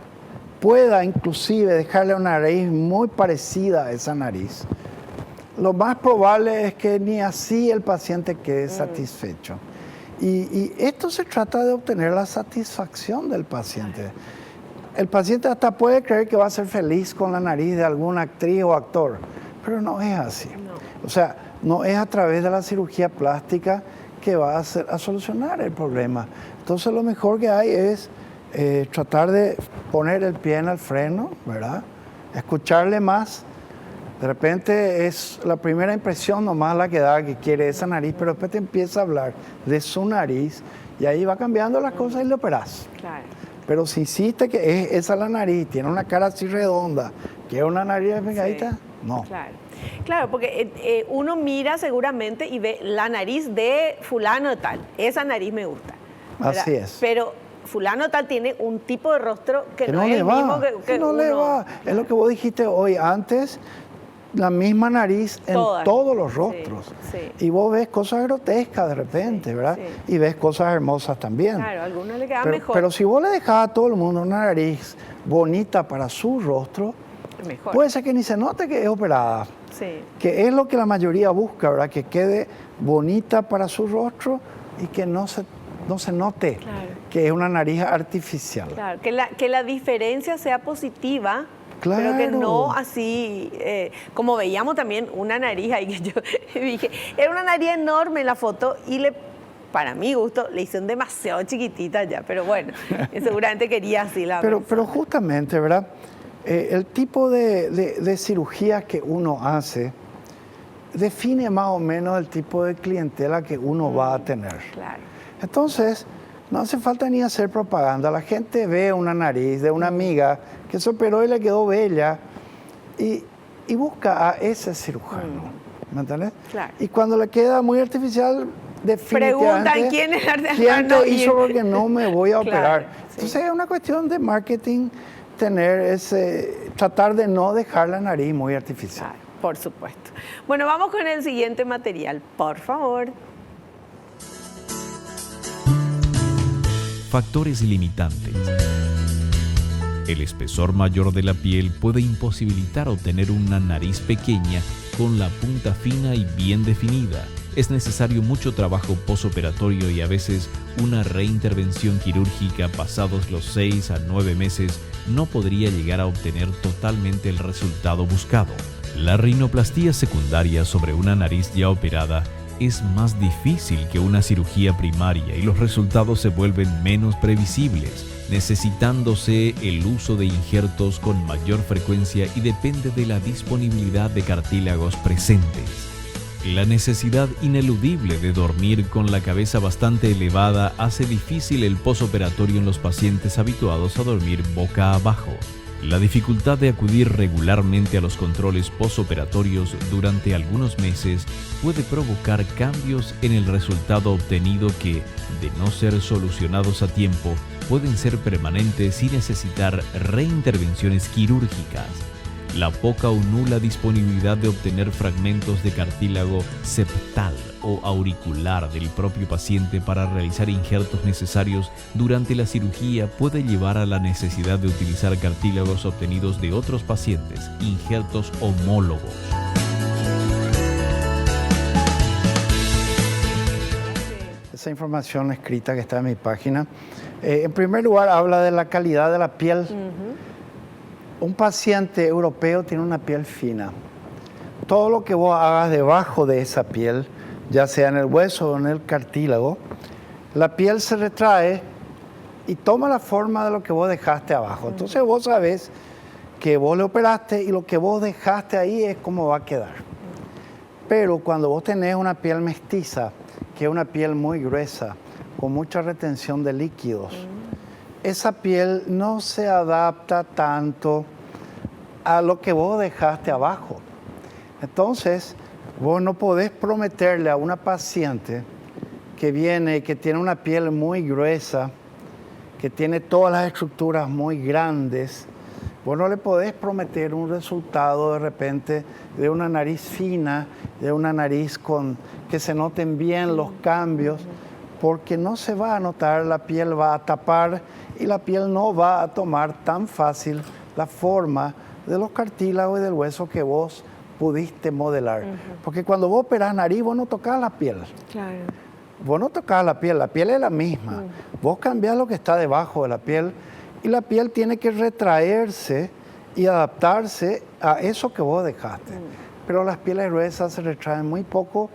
[SPEAKER 3] inclusive dejarle una nariz muy parecida a esa nariz, lo más probable es que ni así el paciente quede satisfecho. Y esto se trata de obtener la satisfacción del paciente. El paciente hasta puede creer que va a ser feliz con la nariz de alguna actriz o actor, pero no es así. No. O sea, no es a través de la cirugía plástica que va a solucionar el problema. Entonces lo mejor que hay es tratar de poner el pie en el freno, ¿verdad? Escucharle más. De repente es la primera impresión nomás la que da, que quiere esa nariz, pero después te empieza a hablar de su nariz y ahí va cambiando las cosas y le operás.
[SPEAKER 2] Claro.
[SPEAKER 3] Pero si insiste que esa es la nariz, tiene una cara así redonda, quiere una nariz pegadita, no.
[SPEAKER 2] Claro, porque uno mira seguramente y ve la nariz de fulano tal, esa nariz me gusta, ¿verdad?
[SPEAKER 3] Así es.
[SPEAKER 2] Pero fulano tal tiene un tipo de rostro que no es
[SPEAKER 3] le
[SPEAKER 2] el
[SPEAKER 3] va,
[SPEAKER 2] mismo que
[SPEAKER 3] no
[SPEAKER 2] uno.
[SPEAKER 3] le va. Es lo que vos dijiste hoy. Antes, la misma nariz en todos los rostros.
[SPEAKER 2] Sí.
[SPEAKER 3] Y vos ves cosas grotescas de repente, ¿verdad? Sí. Y ves cosas hermosas también.
[SPEAKER 2] Claro, a algunos le queda mejor.
[SPEAKER 3] Pero si vos le dejás a todo el mundo una nariz bonita para su rostro,
[SPEAKER 2] mejor.
[SPEAKER 3] Puede ser que ni se note que es operada.
[SPEAKER 2] Sí.
[SPEAKER 3] Que es lo que la mayoría busca, ¿verdad? Que quede bonita para su rostro y que no se note que es una nariz artificial.
[SPEAKER 2] Claro, que la diferencia sea positiva,
[SPEAKER 3] claro.
[SPEAKER 2] Pero que no así, como veíamos también una nariz ahí que yo dije, era una nariz enorme en la foto y para mi gusto, le hicieron demasiado chiquitita ya, pero bueno, seguramente quería así la
[SPEAKER 3] pero justamente, ¿verdad? El tipo de cirugía que uno hace define más o menos el tipo de clientela que uno va a tener.
[SPEAKER 2] Claro.
[SPEAKER 3] Entonces, no hace falta ni hacer propaganda. La gente ve una nariz de una amiga que se operó y le quedó bella y busca a ese cirujano. ¿Me entiendes?
[SPEAKER 2] Claro.
[SPEAKER 3] Y cuando le queda muy artificial, definitivamente...
[SPEAKER 2] Preguntan quién es el
[SPEAKER 3] ¿Quién lo hizo? Porque no me voy a operar.
[SPEAKER 2] Claro, sí.
[SPEAKER 3] Entonces, es una cuestión de marketing tratar de no dejar la nariz muy artificial.
[SPEAKER 2] Claro, por supuesto. Bueno, vamos con el siguiente material, por favor.
[SPEAKER 1] Factores limitantes. El espesor mayor de la piel puede imposibilitar obtener una nariz pequeña con la punta fina y bien definida. Es necesario mucho trabajo posoperatorio y a veces una reintervención quirúrgica pasados los 6 a 9 meses no podría llegar a obtener totalmente el resultado buscado. La rinoplastía secundaria sobre una nariz ya operada es más difícil que una cirugía primaria y los resultados se vuelven menos previsibles, necesitándose el uso de injertos con mayor frecuencia y depende de la disponibilidad de cartílagos presentes. La necesidad ineludible de dormir con la cabeza bastante elevada hace difícil el posoperatorio en los pacientes habituados a dormir boca abajo. La dificultad de acudir regularmente a los controles posoperatorios durante algunos meses puede provocar cambios en el resultado obtenido que, de no ser solucionados a tiempo, pueden ser permanentes y necesitar reintervenciones quirúrgicas. La poca o nula disponibilidad de obtener fragmentos de cartílago septal o auricular del propio paciente para realizar injertos necesarios durante la cirugía puede llevar a la necesidad de utilizar cartílagos obtenidos de otros pacientes, injertos homólogos.
[SPEAKER 3] Esa información escrita que está en mi página, en primer lugar habla de la calidad de la piel. Un paciente europeo tiene una piel fina. Todo lo que vos hagas debajo de esa piel, ya sea en el hueso o en el cartílago, la piel se retrae y toma la forma de lo que vos dejaste abajo. Entonces vos sabés que vos le operaste y lo que vos dejaste ahí es como va a quedar. Pero cuando vos tenés una piel mestiza, que es una piel muy gruesa, con mucha retención de líquidos, esa piel no se adapta tanto a lo que vos dejaste abajo. Entonces, vos no podés prometerle a una paciente que viene y que tiene una piel muy gruesa, que tiene todas las estructuras muy grandes, vos no le podés prometer un resultado de repente de una nariz fina, de una nariz que se noten bien los cambios, porque no se va a notar, la piel va a tapar y la piel no va a tomar tan fácil la forma de los cartílagos y del hueso que vos pudiste modelar. Porque cuando vos operás nariz, vos no tocás la piel.
[SPEAKER 2] Claro.
[SPEAKER 3] Vos no tocás la piel es la misma. Vos cambiás lo que está debajo de la piel y la piel tiene que retraerse y adaptarse a eso que vos dejaste. Pero las pieles gruesas se retraen muy poco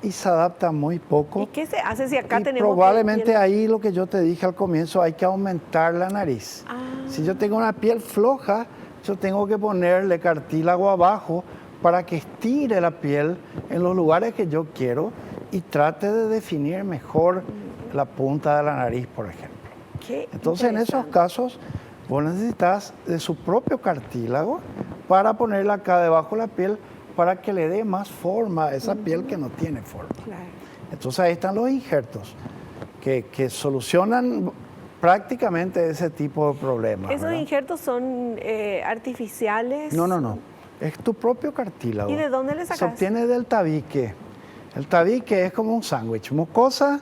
[SPEAKER 3] y se adapta muy poco.
[SPEAKER 2] ¿Y qué se hace si acá
[SPEAKER 3] y
[SPEAKER 2] tenemos
[SPEAKER 3] probablemente
[SPEAKER 2] piel?
[SPEAKER 3] ahí lo que yo te dije al comienzo, hay que aumentar la nariz. Si yo tengo una piel floja, yo tengo que ponerle cartílago abajo para que estire la piel en los lugares que yo quiero y trate de definir mejor la punta de la nariz, por ejemplo. Entonces, en esos casos, vos necesitas de su propio cartílago para ponerla acá debajo de la piel para que le dé más forma a esa piel que no tiene forma.
[SPEAKER 2] Claro.
[SPEAKER 3] Entonces ahí están los injertos que solucionan prácticamente ese tipo de problemas.
[SPEAKER 2] ¿Esos
[SPEAKER 3] ¿verdad?
[SPEAKER 2] injertos son artificiales?
[SPEAKER 3] No. Es tu propio cartílago.
[SPEAKER 2] ¿Y de dónde le sacas?
[SPEAKER 3] Se obtiene del tabique. El tabique es como un sándwich. Mucosa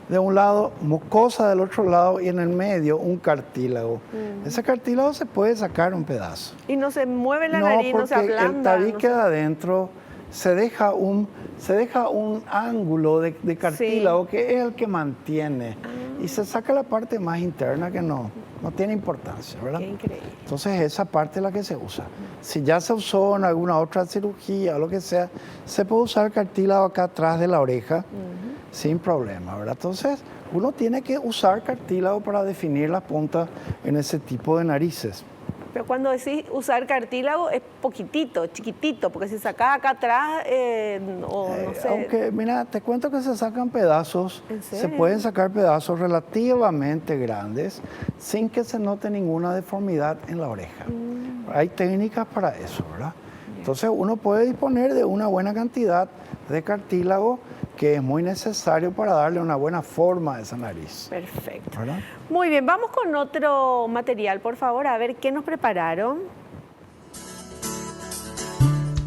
[SPEAKER 3] de un lado, mucosa del otro lado y en el medio un cartílago. Ese cartílago se puede sacar un pedazo.
[SPEAKER 2] Y no se mueve la nariz, no se ablanda.
[SPEAKER 3] El tabique de adentro se deja un ángulo de cartílago que es el que mantiene. Y se saca la parte más interna que no tiene importancia, ¿verdad?
[SPEAKER 2] Qué increíble.
[SPEAKER 3] Entonces esa parte es la que se usa. Si ya se usó en alguna otra cirugía o lo que sea, se puede usar el cartílago acá atrás de la oreja sin problema, ¿verdad? Entonces uno tiene que usar cartílago para definir las puntas en ese tipo de narices.
[SPEAKER 2] Pero cuando decís usar cartílago es poquitito, chiquitito, porque si sacás acá atrás, o no sé.
[SPEAKER 3] Aunque, mira, te cuento que se sacan pedazos,
[SPEAKER 2] ¿En
[SPEAKER 3] se
[SPEAKER 2] serio?
[SPEAKER 3] pueden sacar pedazos relativamente grandes sin que se note ninguna deformidad en la oreja. Hay técnicas para eso, ¿verdad? Entonces uno puede disponer de una buena cantidad de cartílago que es muy necesario para darle una buena forma a esa nariz.
[SPEAKER 2] Perfecto.
[SPEAKER 3] ¿Verdad?
[SPEAKER 2] Muy bien, vamos con otro material, por favor, a ver qué nos prepararon.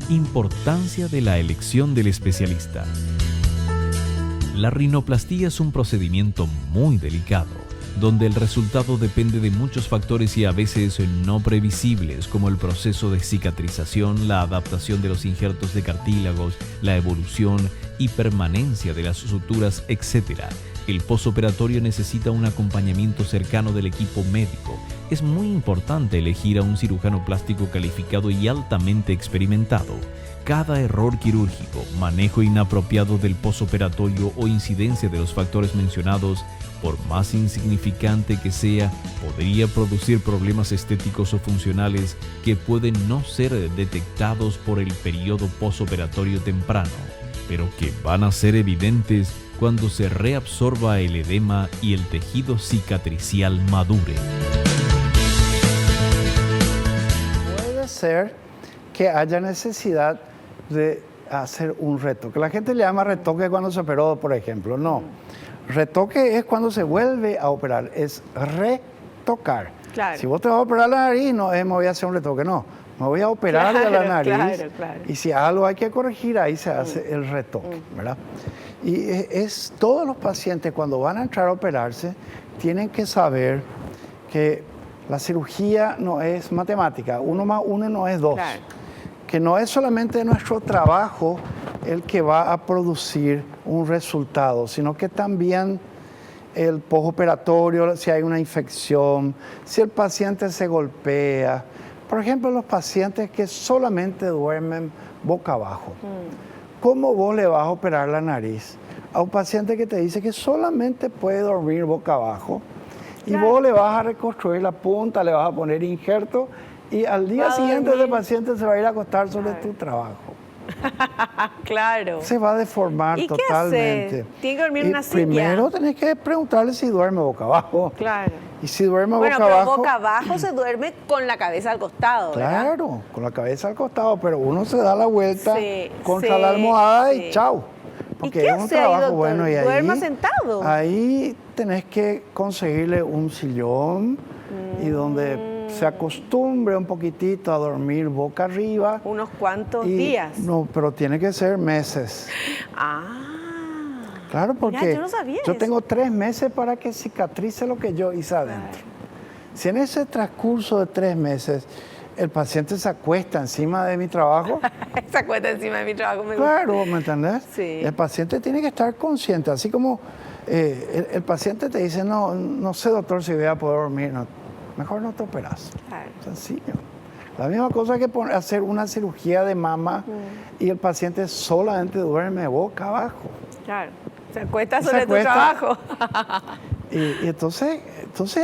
[SPEAKER 1] Importancia de la elección del especialista. La rinoplastía es un procedimiento muy delicado, donde el resultado depende de muchos factores y a veces no previsibles, como el proceso de cicatrización, la adaptación de los injertos de cartílagos, la evolución y permanencia de las suturas, etc. El posoperatorio necesita un acompañamiento cercano del equipo médico. Es muy importante elegir a un cirujano plástico calificado y altamente experimentado. Cada error quirúrgico, manejo inapropiado del posoperatorio o incidencia de los factores mencionados, por más insignificante que sea, podría producir problemas estéticos o funcionales que pueden no ser detectados por el periodo posoperatorio temprano, pero que van a ser evidentes cuando se reabsorba el edema y el tejido cicatricial madure.
[SPEAKER 3] Puede ser que haya necesidad de hacer un retoque. La gente le llama retoque cuando se operó, por ejemplo. No. Retoque es cuando se vuelve a operar, es retocar.
[SPEAKER 2] Claro.
[SPEAKER 3] Si vos te vas a operar la nariz, no es me voy a hacer un retoque, no. Me voy a operar de la nariz
[SPEAKER 2] claro.
[SPEAKER 3] y si algo hay que corregir, ahí se hace el retoque, ¿verdad? Y todos los pacientes cuando van a entrar a operarse tienen que saber que la cirugía no es matemática, 1 más 1 no es 2.
[SPEAKER 2] Claro.
[SPEAKER 3] Que no es solamente nuestro trabajo el que va a producir un resultado, sino que también el postoperatorio, si hay una infección, si el paciente se golpea. Por ejemplo, los pacientes que solamente duermen boca abajo. ¿Cómo vos le vas a operar la nariz a un paciente que te dice que solamente puede dormir boca abajo? Y vos le vas a reconstruir la punta, le vas a poner injerto y al día siguiente ese paciente se va a ir a acostar sobre tu trabajo.
[SPEAKER 2] Claro.
[SPEAKER 3] Se va a deformar
[SPEAKER 2] ¿Y qué
[SPEAKER 3] totalmente.
[SPEAKER 2] hace? Tiene que dormir en una silla.
[SPEAKER 3] Primero tenés que preguntarle si duerme boca abajo.
[SPEAKER 2] Claro.
[SPEAKER 3] Y si duerme
[SPEAKER 2] Bueno,
[SPEAKER 3] boca
[SPEAKER 2] pero
[SPEAKER 3] abajo.
[SPEAKER 2] boca abajo se duerme con la cabeza al costado, ¿verdad?
[SPEAKER 3] Claro, con la cabeza al costado, pero uno se da la vuelta
[SPEAKER 2] Sí,
[SPEAKER 3] contra
[SPEAKER 2] sí,
[SPEAKER 3] la almohada
[SPEAKER 2] sí.
[SPEAKER 3] y chao.
[SPEAKER 2] ¿Y
[SPEAKER 3] Porque
[SPEAKER 2] qué
[SPEAKER 3] es un
[SPEAKER 2] hace ahí,
[SPEAKER 3] trabajo
[SPEAKER 2] doctor?
[SPEAKER 3] bueno y
[SPEAKER 2] ¿Duerma
[SPEAKER 3] ahí,
[SPEAKER 2] sentado?
[SPEAKER 3] ahí tenés que conseguirle un sillón y donde se acostumbre un poquitito a dormir boca arriba.
[SPEAKER 2] Unos cuantos
[SPEAKER 3] Y-
[SPEAKER 2] días.
[SPEAKER 3] No, pero tiene que ser meses.
[SPEAKER 2] Ah.
[SPEAKER 3] Claro, porque
[SPEAKER 2] yo no sabía
[SPEAKER 3] yo
[SPEAKER 2] eso.
[SPEAKER 3] tengo 3 meses para que cicatrice lo que yo hice adentro. Si en ese transcurso de 3 meses el paciente se acuesta encima de mi trabajo,
[SPEAKER 2] Esa cuenta encima de mi trabajo me gusta.
[SPEAKER 3] claro, ¿me entendés?
[SPEAKER 2] Sí.
[SPEAKER 3] El paciente tiene que estar consciente, así como el paciente te dice, no sé doctor si voy a poder dormir, no, mejor no te operas.
[SPEAKER 2] Claro.
[SPEAKER 3] Sencillo. La misma cosa que hacer una cirugía de mama y el paciente solamente duerme boca abajo.
[SPEAKER 2] Claro. Se acuesta
[SPEAKER 3] Se
[SPEAKER 2] sobre tu
[SPEAKER 3] acuesta.
[SPEAKER 2] trabajo.
[SPEAKER 3] Y entonces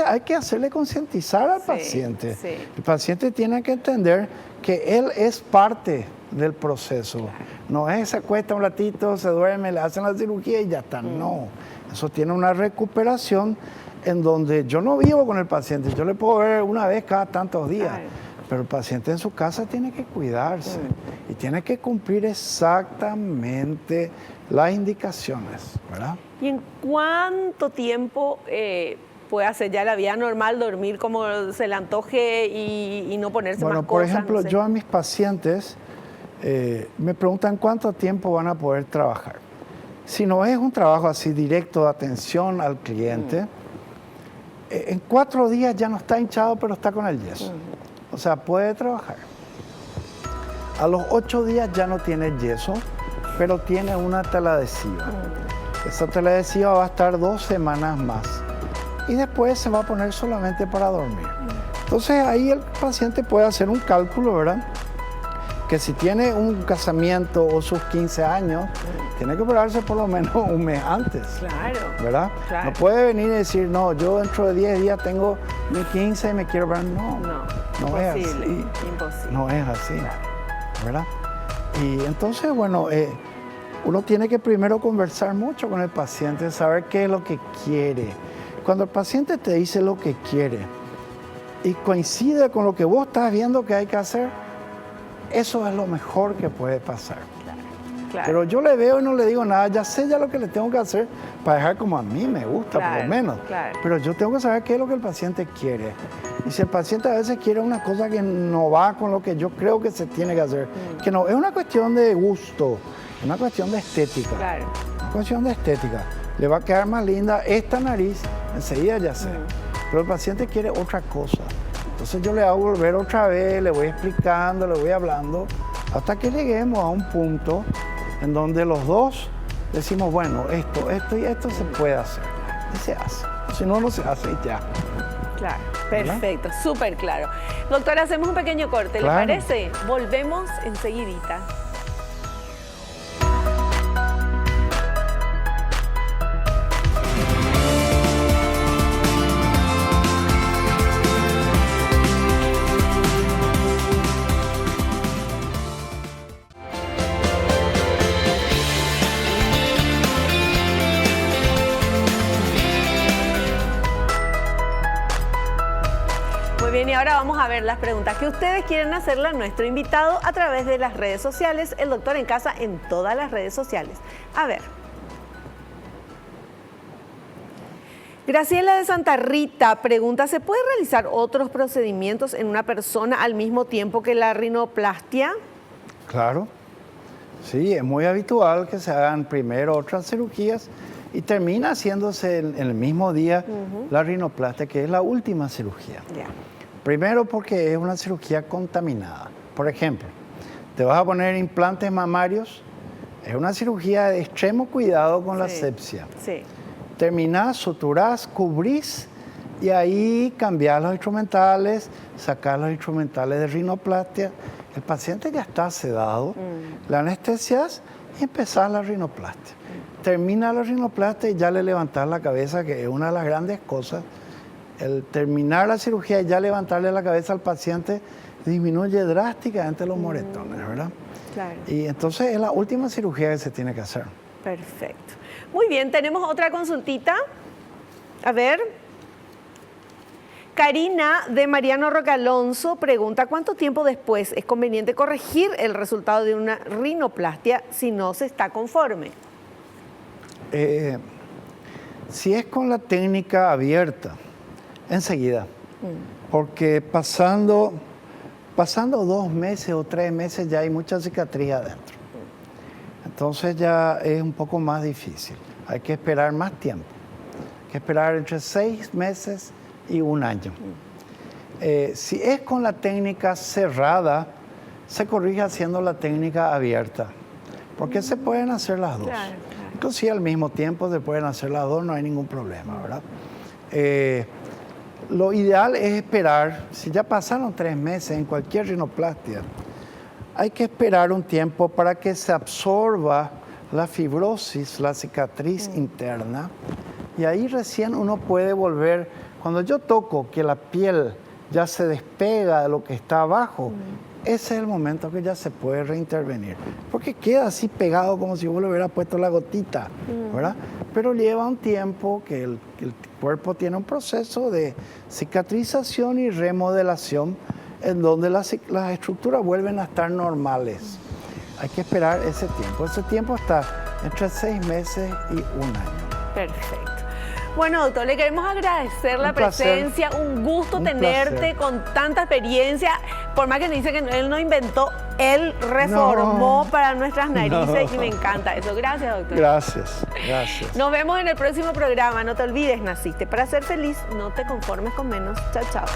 [SPEAKER 3] hay que hacerle concientizar al paciente.
[SPEAKER 2] sí.
[SPEAKER 3] El paciente tiene que entender que él es parte del proceso. No es se acuesta un ratito, se duerme, le hacen la cirugía y ya está. No, eso tiene una recuperación en donde yo no vivo con el paciente. Yo le puedo ver una vez cada tantos días.
[SPEAKER 2] Claro.
[SPEAKER 3] Pero el paciente en su casa tiene que cuidarse y tiene que cumplir exactamente las indicaciones, ¿verdad?
[SPEAKER 2] ¿Y en cuánto tiempo puede hacer ya la vida normal, dormir como se le antoje y no ponerse
[SPEAKER 3] Bueno,
[SPEAKER 2] más
[SPEAKER 3] por
[SPEAKER 2] cosas?
[SPEAKER 3] ejemplo,
[SPEAKER 2] no sé?
[SPEAKER 3] yo a mis pacientes me preguntan cuánto tiempo van a poder trabajar. Si no es un trabajo así directo de atención al cliente, en 4 días ya no está hinchado, pero está con el yeso. O sea, puede trabajar. A los 8 días ya no tiene yeso, pero tiene una tela adhesiva. Esa tela adhesiva va a estar 2 semanas más. Y después se va a poner solamente para dormir. Entonces ahí el paciente puede hacer un cálculo, ¿verdad? Que si tiene un casamiento o sus 15 años, tiene que operarse por lo menos un mes antes.
[SPEAKER 2] Claro.
[SPEAKER 3] ¿Verdad?
[SPEAKER 2] Claro.
[SPEAKER 3] No puede venir y decir, no, yo dentro de 10 días tengo mi 15 y me quiero operar. No.
[SPEAKER 2] No.
[SPEAKER 3] No es así.
[SPEAKER 2] Imposible.
[SPEAKER 3] No es así,
[SPEAKER 2] Claro.
[SPEAKER 3] ¿verdad? Y entonces, bueno, uno tiene que primero conversar mucho con el paciente, saber qué es lo que quiere. Cuando el paciente te dice lo que quiere y coincide con lo que vos estás viendo que hay que hacer, eso es lo mejor que puede pasar.
[SPEAKER 2] Claro.
[SPEAKER 3] Pero yo le veo y no le digo nada, ya sé ya lo que le tengo que hacer para dejar como a mí me gusta, por lo menos.
[SPEAKER 2] Claro.
[SPEAKER 3] Pero yo tengo que saber qué es lo que el paciente quiere. Y si el paciente a veces quiere una cosa que no va con lo que yo creo que se tiene que hacer, que no, es una cuestión de gusto, es una cuestión de estética.
[SPEAKER 2] Claro.
[SPEAKER 3] Una cuestión de estética. Le va a quedar más linda esta nariz, enseguida ya sé. Pero el paciente quiere otra cosa. Entonces yo le hago volver otra vez, le voy explicando, le voy hablando, hasta que lleguemos a un punto en donde los dos decimos, bueno, esto y esto se puede hacer. Y se hace. Si no, no se hace y ya.
[SPEAKER 2] Claro, perfecto, súper claro. Doctora, hacemos un pequeño corte,
[SPEAKER 3] Claro.
[SPEAKER 2] ¿le parece? Volvemos enseguidita. Muy bien, y ahora vamos a ver las preguntas que ustedes quieren hacerle a nuestro invitado a través de las redes sociales, el doctor en casa en todas las redes sociales. A ver. Graciela de Santa Rita pregunta, ¿se puede realizar otros procedimientos en una persona al mismo tiempo que la rinoplastia?
[SPEAKER 3] Claro. Sí, es muy habitual que se hagan primero otras cirugías y termina haciéndose en el mismo día la rinoplastia, que es la última cirugía.
[SPEAKER 2] Ya.
[SPEAKER 3] Primero porque es una cirugía contaminada. Por ejemplo, te vas a poner implantes mamarios, es una cirugía de extremo cuidado con la asepsia.
[SPEAKER 2] Sí.
[SPEAKER 3] Terminás, suturás, cubrís y ahí cambiás los instrumentales, sacás los instrumentales de rinoplastia. El paciente ya está sedado, la anestesias y empezás la rinoplastia. Termina la rinoplastia y ya le levantás la cabeza, que es una de las grandes cosas. El terminar la cirugía y ya levantarle la cabeza al paciente disminuye drásticamente los moretones, ¿verdad?
[SPEAKER 2] Claro.
[SPEAKER 3] Y entonces es la última cirugía que se tiene que hacer.
[SPEAKER 2] Perfecto. Muy bien, tenemos otra consultita. A ver. Karina de Mariano Roque Alonso pregunta, ¿cuánto tiempo después es conveniente corregir el resultado de una rinoplastia si no se está conforme?
[SPEAKER 3] Si es con la técnica abierta, enseguida. Porque pasando 2 meses o 3 meses ya hay mucha cicatriz adentro. Entonces ya es un poco más difícil. Hay que esperar más tiempo. Hay que esperar entre 6 meses y 1 año. Si es con la técnica cerrada, se corrige haciendo la técnica abierta. Porque se pueden hacer las dos.
[SPEAKER 2] Claro.
[SPEAKER 3] Inclusive al mismo tiempo se pueden hacer las dos, no hay ningún problema, ¿verdad? Lo ideal es esperar, si ya pasaron 3 meses en cualquier rinoplastia, hay que esperar un tiempo para que se absorba la fibrosis, la cicatriz interna, y ahí recién uno puede volver. Cuando yo toco que la piel ya se despega de lo que está abajo, ese es el momento que ya se puede reintervenir. Porque queda así pegado como si vos le hubieras puesto la gotita, ¿verdad? Pero lleva un tiempo que el cuerpo tiene un proceso de cicatrización y remodelación en donde las estructuras vuelven a estar normales. Hay que esperar ese tiempo. Ese tiempo está entre 6 meses y 1 año.
[SPEAKER 2] Perfecto. Bueno, doctor, le queremos agradecer la
[SPEAKER 3] placer.
[SPEAKER 2] presencia, un gusto
[SPEAKER 3] Un
[SPEAKER 2] tenerte
[SPEAKER 3] placer.
[SPEAKER 2] con tanta experiencia. Por más que nos dice que él no inventó, él reformó
[SPEAKER 3] No.
[SPEAKER 2] para nuestras narices
[SPEAKER 3] No.
[SPEAKER 2] y me encanta eso. Gracias, doctor.
[SPEAKER 3] Gracias, gracias.
[SPEAKER 2] Nos vemos en el próximo programa. No te olvides, naciste para ser feliz, no te conformes con menos. Chao, chao.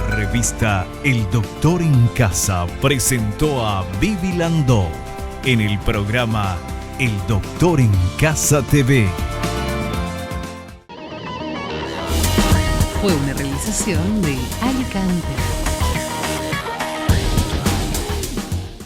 [SPEAKER 1] La revista El Doctor en Casa presentó a Vivi Landó en el programa El Doctor en Casa TV.
[SPEAKER 4] Fue una realización de Alicante.